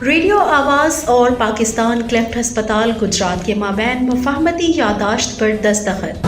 Radio Awaz اور Pakistan cleft ہسپتال گجرات کے مابین مفاہمتی یادداشت پر دستخط۔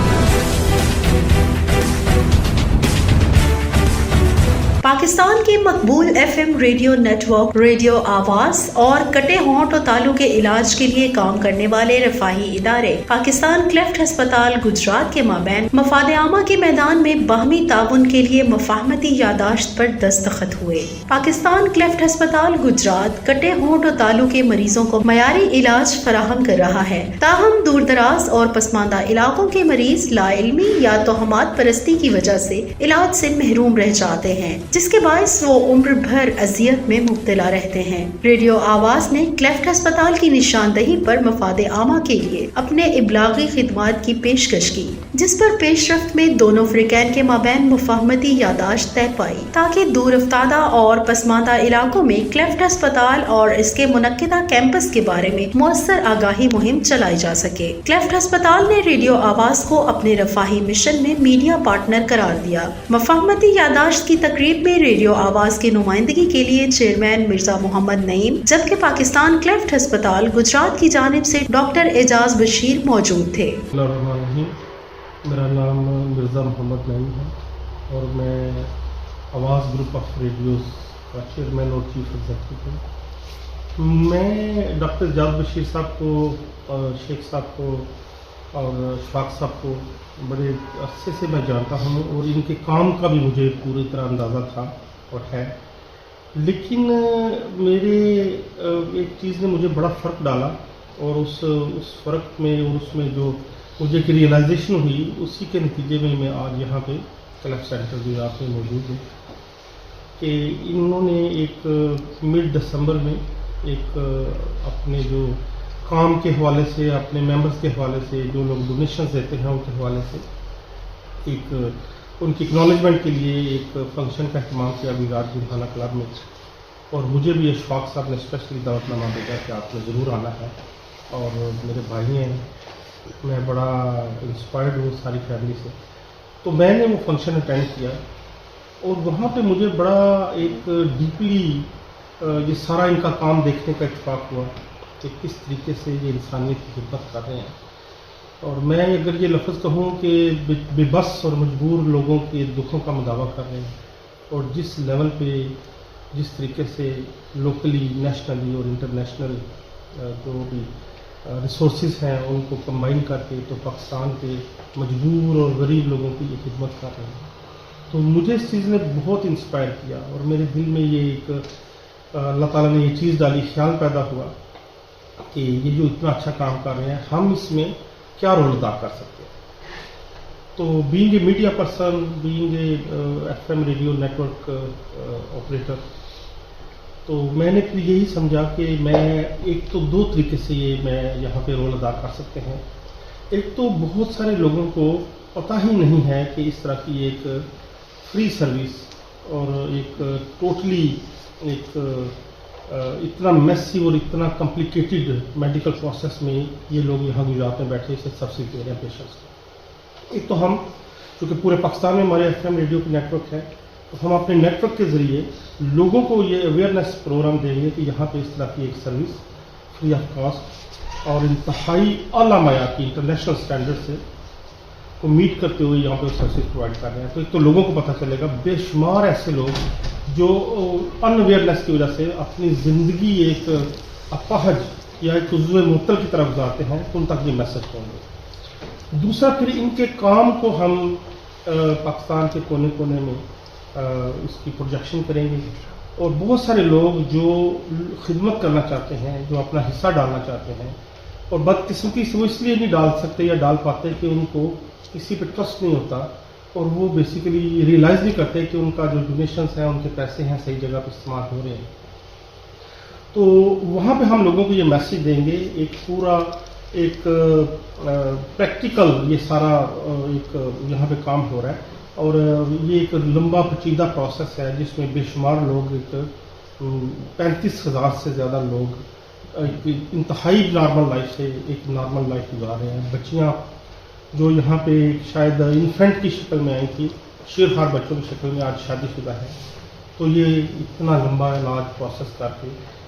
پاکستان کے مقبول FM radio network radio Awaz اور کٹے ہونٹ و تالو کے علاج کے لیے کام کرنے والے رفاہی ادارے پاکستان کلیفٹ ہسپتال گجرات کے مابین مفاد عامہ کے میدان میں باہمی تعاون کے لیے مفاہمتی یادداشت پر دستخط ہوئے۔ پاکستان کلیفٹ ہسپتال گجرات کٹے ہونٹ و تالو کے مریضوں کو معیاری علاج فراہم کر رہا ہے، تاہم دور دراز اور پسماندہ علاقوں کے مریض لا علمی یا توہمات پرستی کی وجہ سے علاج سے محروم رہ جاتے ہیں، جس کے باعث وہ عمر بھر اذیت میں مبتلا رہتے ہیں۔ ریڈیو آواز نے کلیفٹ ہسپتال کی نشاندہی پر مفاد عامہ کے لیے اپنے ابلاغی خدمات کی پیشکش کی، جس پر پیش رفت میں دونوں فریقین کے مابین مفاہمتی یادداشت طے پائی تاکہ دور افتادہ اور پسماندہ علاقوں میں کلیفٹ ہسپتال اور اس کے منعقدہ کیمپس کے بارے میں مؤثر آگاہی مہم چلائی جا سکے۔ کلیفٹ ہسپتال نے ریڈیو آواز کو اپنے رفاہی مشن میں میڈیا پارٹنر قرار دیا۔ مفاہمتی یادداشت کی تقریب میں ریڈیو آواز کی نمائندگی کے لیے چیئرمین مرزا محمد نعیم، جبکہ پاکستان کلیفٹ ہسپتال گجرات کی جانب سے ڈاکٹر اعجاز بشیر موجود تھے۔ میرا نام مرزا محمد نعیم ہے اور میں آواز گروپ آف ریڈیوز کا چیئرمین اور چیف ایگزیکٹو ہوں۔ میں ڈاکٹر اعجاز بشیر صاحب کو، شیخ صاحب کو اور شفاق صاحب کو بڑے عرصے سے میں جانتا ہوں اور ان کے کام کا بھی مجھے پوری طرح اندازہ تھا اور ہے، لیکن میرے ایک چیز نے مجھے بڑا فرق ڈالا اور اس فرق میں اور اس میں جو مجھے ایک ریئلائزیشن ہوئی، اسی کے نتیجے میں آج یہاں پہ کلیفٹ سینٹر گجرات میں موجود ہوں کہ انہوں نے ایک مڈ دسمبر میں ایک اپنے جو کام کے حوالے سے، اپنے ممبرز کے حوالے سے، جو لوگ ڈونیشنز دیتے ہیں ان کے حوالے سے ایک ان کی اکنالجمنٹ کے لیے ایک فنکشن کا اہتمام کیا گجرات جمخانہ کلب میں، اور مجھے بھی اشفاق صاحب نے اسپیشلی دعوت نامہ بھیجا کہ آپ نے ضرور آنا ہے، اور میرے بھائی ہیں، میں بڑا انسپائرڈ ہوں ساری فیملی سے، تو میں نے وہ فنکشن اٹینڈ کیا اور وہاں پہ مجھے بڑا ایک ڈیپلی یہ سارا ان کا کام دیکھنے کا اتفاق ہوا کہ کس طریقے سے یہ انسانیت کی خدمت کر رہے ہیں، اور میں اگر یہ لفظ کہوں کہ بے بس اور مجبور لوگوں کے دکھوں کا مداوع کر رہے ہیں، اور جس لیول پہ جس طریقے سے لوکلی، نیشنلی اور انٹرنیشنل جو بھی ریسورسز ہیں ان کو کمبائن کر کے تو پاکستان کے مجبور اور غریب لوگوں کی یہ خدمت کر رہے ہیں، تو مجھے اس چیز نے بہت انسپائر کیا، اور میرے دل میں یہ ایک اللہ تعالیٰ نے یہ چیز ڈالی، خیال پیدا ہوا کہ یہ جو اتنا اچھا کام کر رہے ہیں ہم اس میں کیا رول ادا کر سکتے ہیں۔ تو being a media person, being a FM radio network operator, تو میں نے پھر یہی سمجھا کہ میں ایک تو دو طریقے سے یہ میں یہاں پہ رول ادا کر سکتے ہیں۔ ایک تو بہت سارے لوگوں کو پتہ ہی نہیں ہے کہ اس طرح کی ایک فری سروس اور ایک ٹوٹلی ایک اتنا میسی اور اتنا کمپلیکیٹڈ میڈیکل پروسیس میں یہ لوگ یہاں گجرات میں بیٹھے اسے سبسڈی دے رہے ہیں پیشنٹس کو۔ ایک تو ہم چونکہ پورے پاکستان میں ہمارے FM ریڈیو کی نیٹ ورک ہے، تو ہم اپنے نیٹ ورک کے ذریعے لوگوں کو یہ اویئرنیس پروگرام دیں گے کہ یہاں پہ اس طرح کی ایک سروس فری آف کاسٹ اور انتہائی اعلیٰ معیار کی انٹرنیشنل اسٹینڈرڈ سے کو میٹ کرتے ہوئے یہاں پہ سروسز پرووائڈ کر رہے ہیں۔ تو ایک تو لوگوں کو پتہ چلے گا، بے شمار ایسے لوگ جو ان اویئرنیس کی وجہ سے اپنی زندگی ایک اپاہج یا ایک عضو معطل کی طرف گزارتے ہیں، ان تک یہ میسج پہنچ گے۔ دوسرا پھر ان کے کام کو ہم پاکستان کے کونے کونے میں اس کی پروجیکشن کریں گے، اور بہت سارے لوگ جو خدمت کرنا چاہتے ہیں، جو اپنا حصہ ڈالنا چاہتے ہیں، اور بدقسمتی سے وہ اس لیے نہیں ڈال سکتے یا ڈال پاتے کہ ان کو کسی پہ ٹرسٹ نہیں ہوتا، اور وہ بیسیکلی ریئلائز نہیں کرتے کہ ان کا جو ڈونیشنز ہیں، ان کے پیسے ہیں، صحیح جگہ پہ استعمال ہو رہے ہیں۔ تو وہاں پہ ہم لوگوں کو یہ میسج دیں گے، ایک پورا ایک پریکٹیکل یہ سارا ایک یہاں پہ کام ہو رہا ہے، اور یہ ایک لمبا پیچیدہ پروسیس ہے جس میں بے شمار لوگ، ایک 35,000 سے زیادہ لوگ انتہائی نارمل لائف سے ایک نارمل لائف گزار رہے ہیں۔ بچیاں جو یہاں پہ شاید انفینٹ کی شکل میں آئی تھی، شیرخوار بچوں کی شکل میں آج شادی شدہ ہے، تو یہ اتنا لمبا علاج پروسیس کر کے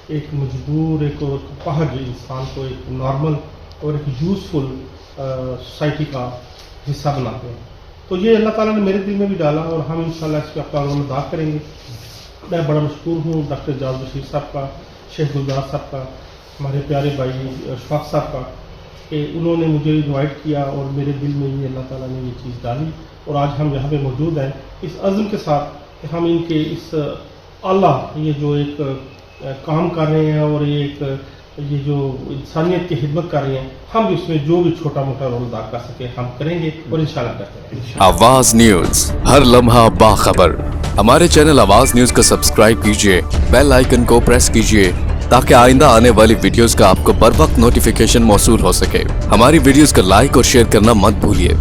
ایک مجبور ایک پہج انسان کو ایک نارمل اور ایک یوزفل سوسائٹی کا حصہ بناتے ہیں. تو یہ اللہ تعالیٰ نے میرے دل میں بھی ڈالا اور ہم انشاءاللہ اس پہ اپنا رول ادا کریں گے. میں بڑا مشکور ہوں ڈاکٹر جاوید بشیر صاحب کا, شیخ گلزار صاحب کا, ہمارے پیارے بھائی اشفاق صاحب کا, کہ انہوں نے مجھے انوائٹ کیا اور میرے دل میں یہ اللہ تعالیٰ نے یہ چیز ڈالی اور آج ہم یہاں پہ موجود ہیں اس عزم کے ساتھ کہ ہم ان کے اس اعلیٰ یہ جو ایک کام کر رہے ہیں اور یہ جو انسانیت کی خدمت کر رہے ہیں, ہم بھی اس میں جو بھی چھوٹا موٹا رول ادا کر سکیں ہم کریں گے اور انشاءاللہ کرتے ہیں. آواز نیوز, ہر لمحہ باخبر. ہمارے چینل آواز نیوز کو سبسکرائب کیجئے, بیل آئیکن کو پریس کیجئے تاکہ آئندہ آنے والی ویڈیوز کا آپ کو بر وقت نوٹیفیکیشن موصول ہو سکے. ہماری ویڈیوز کو لائک اور شیئر کرنا مت بھولیے.